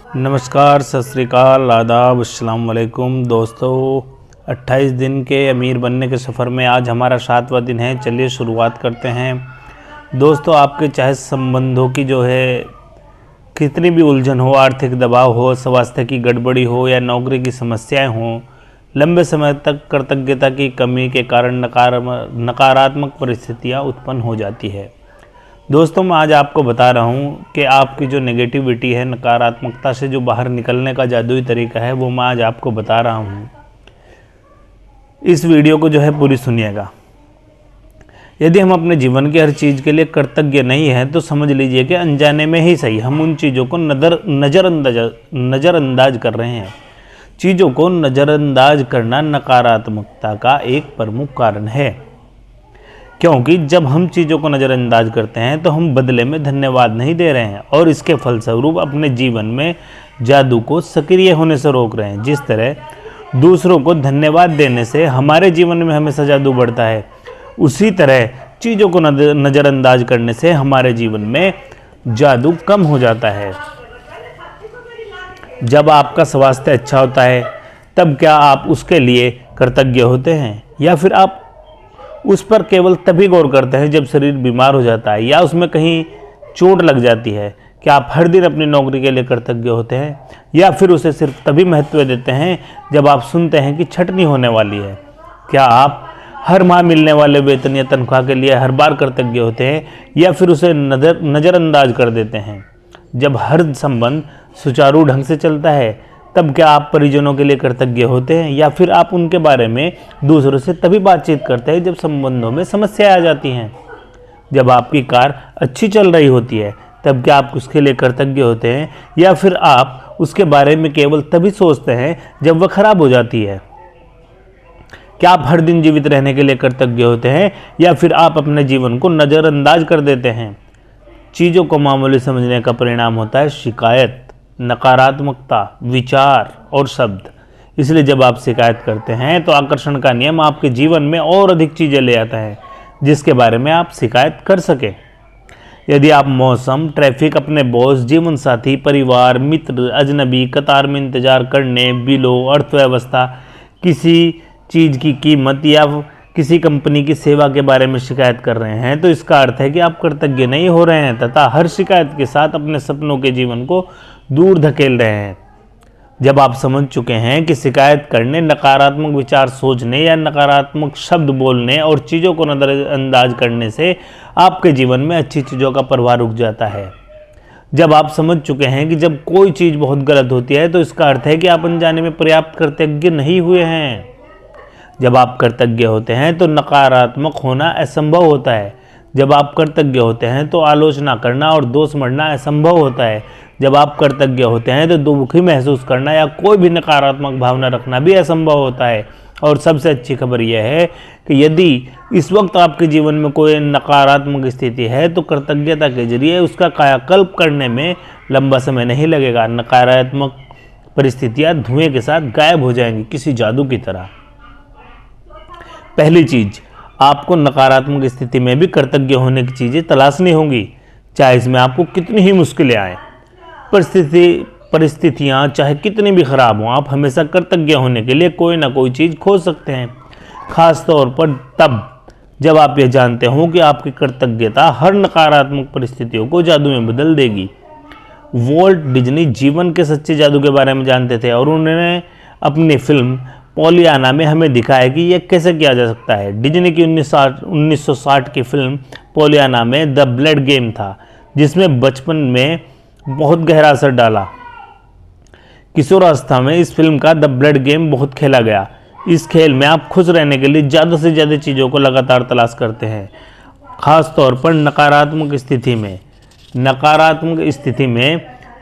नमस्कार, सत श्री अकाल, आदाब, अस्सलाम वालेकुम। दोस्तों, 28 दिन के अमीर बनने के सफ़र में आज हमारा 7वां दिन है। चलिए शुरुआत करते हैं। दोस्तों, आपके चाहे संबंधों की कितनी भी उलझन हो, आर्थिक दबाव हो, स्वास्थ्य की गड़बड़ी हो या नौकरी की समस्याएं हों, लंबे समय तक कृतज्ञता की कमी के कारण नकारात्मक परिस्थितियां उत्पन्न हो जाती है। दोस्तों, मैं आज आपको बता रहा हूँ कि आपकी जो नेगेटिविटी है, नकारात्मकता से जो बाहर निकलने का जादुई तरीका है, वो मैं आज आपको बता रहा हूँ। इस वीडियो को पूरी सुनिएगा। यदि हम अपने जीवन की हर चीज़ के लिए कृतज्ञ नहीं हैं, तो समझ लीजिए कि अनजाने में ही सही हम उन चीज़ों को नज़रअंदाज कर रहे हैं। चीज़ों को नज़रअंदाज करना नकारात्मकता का एक प्रमुख कारण है, क्योंकि जब हम चीज़ों को नज़रअंदाज करते हैं तो हम बदले में धन्यवाद नहीं दे रहे हैं और इसके फलस्वरूप अपने जीवन में जादू को सक्रिय होने से रोक रहे हैं। जिस तरह दूसरों को धन्यवाद देने से हमारे जीवन में हमेशा जादू बढ़ता है, उसी तरह चीज़ों को नज़रअंदाज करने से हमारे जीवन में जादू कम हो जाता है। जब आपका स्वास्थ्य अच्छा होता है, तब क्या आप उसके लिए कृतज्ञ होते हैं, या फिर आप उस पर केवल तभी गौर करते हैं जब शरीर बीमार हो जाता है या उसमें कहीं चोट लग जाती है? क्या आप हर दिन अपनी नौकरी के लिए कृतज्ञ होते हैं, या फिर उसे सिर्फ तभी महत्व देते हैं जब आप सुनते हैं कि छंटनी होने वाली है? क्या आप हर माह मिलने वाले वेतन या तनख्वाह के लिए हर बार कृतज्ञ होते हैं, या फिर उसे नज़रअंदाज कर देते हैं जब हर संबंध सुचारू ढंग से चलता है? तब क्या आप परिजनों के लिए कृतज्ञ होते हैं, या फिर आप उनके बारे में दूसरों से तभी बातचीत करते हैं जब संबंधों में समस्या आ जाती हैं? जब आपकी कार अच्छी चल रही होती है, तब क्या आप उसके लिए कृतज्ञ होते हैं, या फिर आप उसके बारे में केवल तभी सोचते हैं जब वह खराब हो जाती है? क्या आप हर दिन जीवित रहने के लिए कृतज्ञ होते हैं, या फिर आप अपने जीवन को नज़रअंदाज कर देते हैं? चीज़ों को मामूली समझने का परिणाम होता है शिकायत, नकारात्मकता, विचार और शब्द। इसलिए जब आप शिकायत करते हैं तो आकर्षण का नियम आपके जीवन में और अधिक चीज़ें ले आता है जिसके बारे में आप शिकायत कर सकें। यदि आप मौसम, ट्रैफिक, अपने बॉस, जीवन साथी, परिवार, मित्र, अजनबी, कतार में इंतजार करने, बिलों, अर्थव्यवस्था, किसी चीज़ की कीमत या किसी कंपनी की सेवा के बारे में शिकायत कर रहे हैं, तो इसका अर्थ है कि आप कृतज्ञ नहीं हो रहे हैं तथा हर शिकायत के साथ अपने सपनों के जीवन को दूर धकेल रहे हैं। जब आप समझ चुके हैं कि शिकायत करने, नकारात्मक विचार सोचने या नकारात्मक शब्द बोलने और चीज़ों को नज़रअंदाज करने से आपके जीवन में अच्छी चीज़ों का प्रवाह रुक जाता है। जब आप समझ चुके हैं कि जब कोई चीज़ बहुत गलत होती है, तो इसका अर्थ है कि आप अनजाने में पर्याप्त कृतज्ञ नहीं हुए हैं। जब आप कृतज्ञ होते हैं तो नकारात्मक होना असंभव होता है। जब आप कृतज्ञ होते हैं तो आलोचना करना और दोष मढ़ना असंभव होता है। जब आप कृतज्ञ होते हैं तो दुखी महसूस करना या कोई भी नकारात्मक भावना रखना भी असंभव होता है। और सबसे अच्छी खबर यह है कि यदि इस वक्त आपके जीवन में कोई नकारात्मक स्थिति है, तो कृतज्ञता के जरिए उसका कायाकल्प करने में लंबा समय नहीं लगेगा। नकारात्मक परिस्थितियाँ धुएं के साथ गायब हो जाएंगी, किसी जादू की तरह। पहली चीज, आपको नकारात्मक स्थिति में भी कृतज्ञ होने की चीज़ें तलाशनी होंगी, चाहे इसमें आपको कितनी ही मुश्किलें आए। परिस्थितियाँ चाहे कितनी भी खराब हों, आप हमेशा कृतज्ञ होने के लिए कोई ना कोई चीज़ खोज सकते हैं। खास तौर पर तब जब आप ये जानते हो कि आपकी कृतज्ञता हर नकारात्मक परिस्थितियों को जादू में बदल देगी। वॉल्ट डिज्नी जीवन के सच्चे जादू के बारे में जानते थे और उन्होंने अपनी फिल्म पोलियाना में हमें दिखाया कि यह कैसे किया जा सकता है। डिज्नी की 1960 की फिल्म पोलियाना में द ब्लड गेम था, जिसमें बचपन में बहुत गहरा असर डाला। किशोरावस्था में इस फिल्म का द ब्लड गेम बहुत खेला गया। इस खेल में आप खुश रहने के लिए ज़्यादा से ज़्यादा चीज़ों को लगातार तलाश करते हैं, ख़ास तौर पर नकारात्मक स्थिति में। नकारात्मक स्थिति में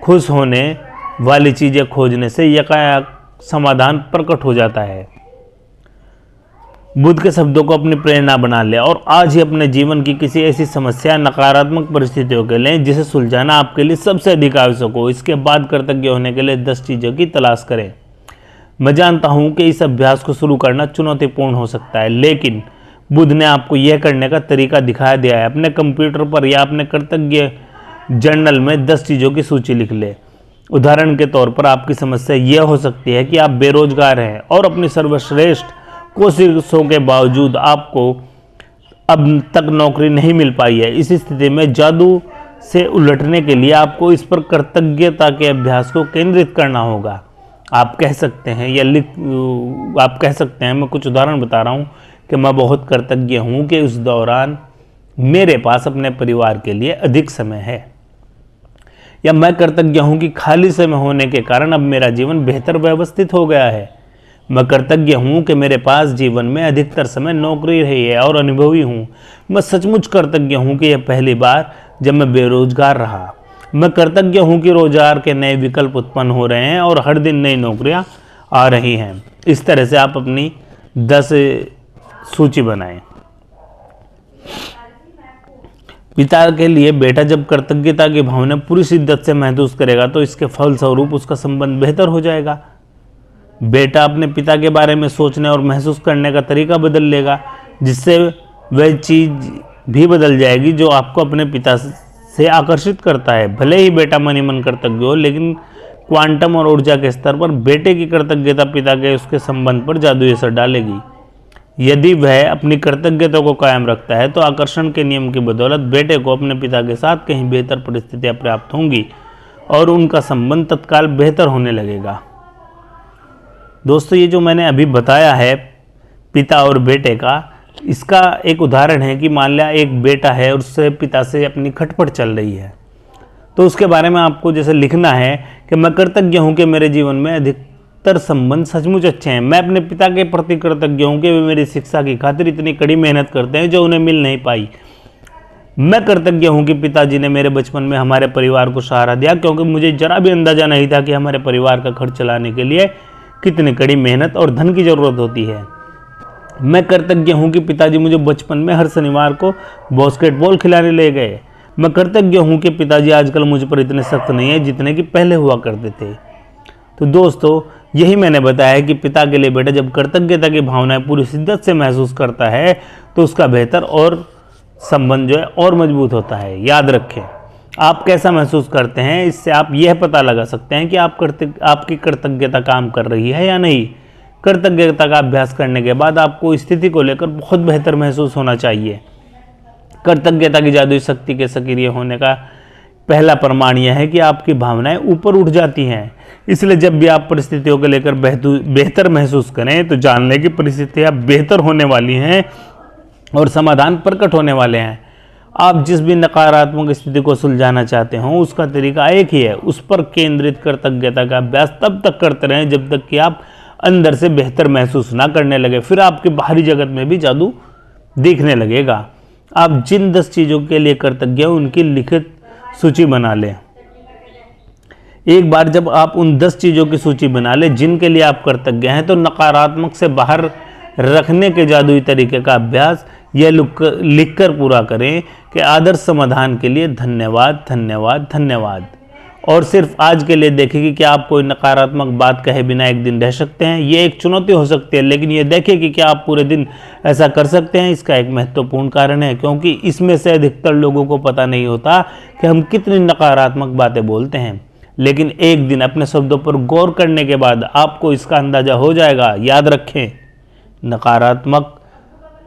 खुश होने वाली चीज़ें खोजने से यकायक समाधान प्रकट हो जाता है। बुद्ध के शब्दों को अपनी प्रेरणा बना लें और आज ही अपने जीवन की किसी ऐसी समस्या, नकारात्मक परिस्थितियों के लिए जिसे सुलझाना आपके लिए सबसे अधिक आवश्यक हो। इसके बाद कृतज्ञ होने के लिए 10 चीज़ों की तलाश करें। मैं जानता हूं कि इस अभ्यास को शुरू करना चुनौतीपूर्ण हो सकता है, लेकिन बुद्ध ने आपको यह करने का तरीका दिखा दिया है। अपने कंप्यूटर पर या अपने कृतज्ञ जर्नल में 10 चीज़ों की सूची लिख ले उदाहरण के तौर पर आपकी समस्या यह हो सकती है कि आप बेरोजगार हैं और अपनी सर्वश्रेष्ठ कोशिशों के बावजूद आपको अब तक नौकरी नहीं मिल पाई है। इस स्थिति में जादू से उलटने के लिए आपको इस पर कृतज्ञता के अभ्यास को केंद्रित करना होगा। आप कह सकते हैं आप कह सकते हैं, मैं कुछ उदाहरण बता रहा हूँ, कि मैं बहुत कृतज्ञ हूँ कि उस दौरान मेरे पास अपने परिवार के लिए अधिक समय है, या मैं कृतज्ञ हूँ कि खाली समय होने के कारण अब मेरा जीवन बेहतर व्यवस्थित हो गया है। मैं कृतज्ञ हूँ कि मेरे पास जीवन में अधिकतर समय नौकरी रही है और अनुभवी हूँ। मैं सचमुच कृतज्ञ हूँ कि यह पहली बार जब मैं बेरोजगार रहा। मैं कृतज्ञ हूँ कि रोजगार के नए विकल्प उत्पन्न हो रहे हैं और हर दिन नई नौकरियाँ आ रही हैं। इस तरह से आप अपनी 10 सूची बनाएं। पिता के लिए बेटा जब कृतज्ञता की भावना पूरी शिद्दत से महसूस करेगा तो इसके फलस्वरूप उसका संबंध बेहतर हो जाएगा। बेटा अपने पिता के बारे में सोचने और महसूस करने का तरीका बदल लेगा, जिससे वह चीज़ भी बदल जाएगी जो आपको अपने पिता से आकर्षित करता है। भले ही बेटा मन ही मन कृतज्ञ हो, लेकिन क्वांटम और ऊर्जा के स्तर पर बेटे की कृतज्ञता पिता के उसके संबंध पर जादुई असर डालेगी। यदि वह अपनी कृतज्ञता को कायम रखता है तो आकर्षण के नियम की बदौलत बेटे को अपने पिता के साथ कहीं बेहतर परिस्थितियां प्राप्त होंगी और उनका संबंध तत्काल बेहतर होने लगेगा। दोस्तों, ये जो मैंने अभी बताया है पिता और बेटे का, इसका एक उदाहरण है कि मान लिया एक बेटा है और उससे पिता से अपनी खटपट चल रही है, तो उसके बारे में आपको जैसे लिखना है कि मैं कृतज्ञ हूँ कि मेरे जीवन में अधिकतर संबंध सचमुच अच्छे हैं। मैं अपने पिता के प्रति कृतज्ञ हूँ कि वे मेरी शिक्षा की खातिर इतनी कड़ी मेहनत करते हैं जो उन्हें मिल नहीं पाई। मैं कृतज्ञ हूँ कि पिताजी ने मेरे बचपन में हमारे परिवार को सहारा दिया, क्योंकि मुझे जरा भी अंदाजा नहीं था कि हमारे परिवार का खर्च चलाने के लिए कितनी कड़ी मेहनत और धन की ज़रूरत होती है। मैं कृतज्ञ हूँ कि पिताजी मुझे बचपन में हर शनिवार को बास्केटबॉल खिलाने ले गए। मैं कृतज्ञ हूँ कि पिताजी आजकल मुझ पर इतने सख्त नहीं है जितने कि पहले हुआ करते थे। तो दोस्तों, यही मैंने बताया कि पिता के लिए बेटा जब कृतज्ञता की भावनाएं पूरी शिद्दत से महसूस करता है तो उसका बेहतर और संबंध जो है और मजबूत होता है। याद रखें, आप कैसा महसूस करते हैं, इससे आप यह पता लगा सकते हैं कि आपकी कृतज्ञता काम कर रही है या नहीं। कृतज्ञता का अभ्यास करने के बाद आपको स्थिति को लेकर बहुत बेहतर महसूस होना चाहिए। कृतज्ञता की जादुई शक्ति के सक्रिय होने का पहला प्रमाण यह है कि आपकी भावनाएं ऊपर उठ जाती हैं। इसलिए जब भी आप परिस्थितियों को लेकर बेहतर महसूस करें तो जान लें कि परिस्थितियां बेहतर होने वाली हैं और समाधान प्रकट होने वाले हैं। आप जिस भी नकारात्मक स्थिति को सुलझाना चाहते हो उसका तरीका एक ही है, उस पर केंद्रित कृतज्ञता का अभ्यास तब तक करते रहें जब तक कि आप अंदर से बेहतर महसूस ना करने लगे। फिर आपके बाहरी जगत में भी जादू दिखने लगेगा। आप जिन 10 चीज़ों के लिए कृतज्ञ हो उनकी लिखित सूची बना लें। एक बार जब आप उन 10 चीज़ों की सूची बना लें जिनके लिए आप कृतज्ञ हैं, तो नकारात्मक से बाहर रखने के जादुई तरीके का अभ्यास यह लिखकर पूरा करें कि आदर्श समाधान के लिए धन्यवाद, धन्यवाद, धन्यवाद। और सिर्फ आज के लिए देखें कि क्या आप कोई नकारात्मक बात कहे बिना एक दिन रह सकते हैं। ये एक चुनौती हो सकती है, लेकिन ये देखें कि क्या आप पूरे दिन ऐसा कर सकते हैं। इसका एक महत्वपूर्ण कारण है क्योंकि इसमें से अधिकतर लोगों को पता नहीं होता कि हम कितनी नकारात्मक बातें बोलते हैं, लेकिन एक दिन अपने शब्दों पर गौर करने के बाद आपको इसका अंदाजा हो जाएगा। याद रखें, नकारात्मक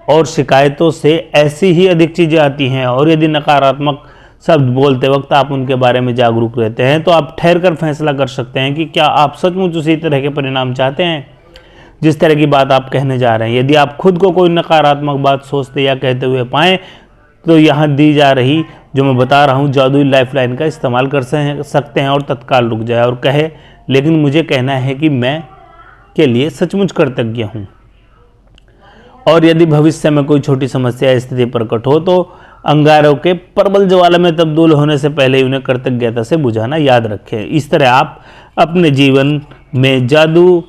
और शिकायतों से ऐसी ही अधिक चीज़ें आती हैं, और यदि नकारात्मक शब्द बोलते वक्त आप उनके बारे में जागरूक रहते हैं तो आप ठहर कर फैसला कर सकते हैं कि क्या आप सचमुच उसी तरह के परिणाम चाहते हैं जिस तरह की बात आप कहने जा रहे हैं। यदि आप खुद को कोई नकारात्मक बात सोचते या कहते हुए पाएं तो यहाँ दी जा रही जो मैं बता रहा हूँ जादुई लाइफलाइन का इस्तेमाल कर सकते हैं और तत्काल रुक जाए और कहे, लेकिन मुझे कहना है कि मैं के लिए सचमुच कृतज्ञ हूँ। और यदि भविष्य में कोई छोटी समस्या या स्थिति प्रकट हो तो अंगारों के प्रबल ज्वाला में तब्दील होने से पहले ही उन्हें कृतज्ञता से बुझाना याद रखें। इस तरह आप अपने जीवन में जादू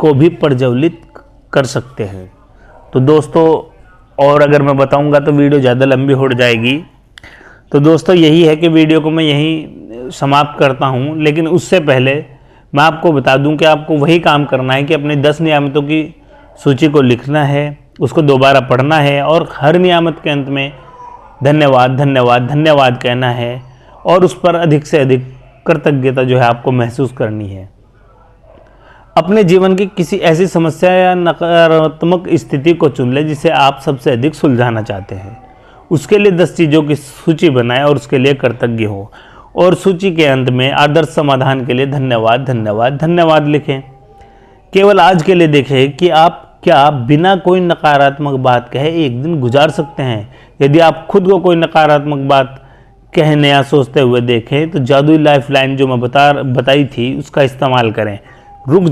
को भी प्रज्वलित कर सकते हैं। तो दोस्तों, और अगर मैं बताऊंगा तो वीडियो ज़्यादा लंबी हो जाएगी, तो दोस्तों यही है कि वीडियो को मैं यहीं समाप्त करता हूं। लेकिन उससे पहले मैं आपको बता दूं कि आपको वही काम करना है कि अपने 10 नियामतों की सूची को लिखना है, उसको दोबारा पढ़ना है और हर नियामत के अंत में धन्यवाद, धन्यवाद, धन्यवाद कहना है और उस पर अधिक से अधिक कृतज्ञता जो है आपको महसूस करनी है। अपने जीवन की किसी ऐसी समस्या या नकारात्मक स्थिति को चुन लें जिसे आप सबसे अधिक सुलझाना चाहते हैं। उसके लिए 10 चीज़ों की सूची बनाएं और उसके लिए कृतज्ञ हो, और सूची के अंत में आदर्श समाधान के लिए धन्यवाद धन्यवाद धन्यवाद लिखें। केवल आज के लिए देखें कि आप क्या बिना कोई नकारात्मक बात कहे एक दिन गुजार सकते हैं। यदि आप खुद को कोई नकारात्मक बात कहने या सोचते हुए देखें तो जादुई लाइफ लाइन जो मैं बताई थी उसका इस्तेमाल करें। रुक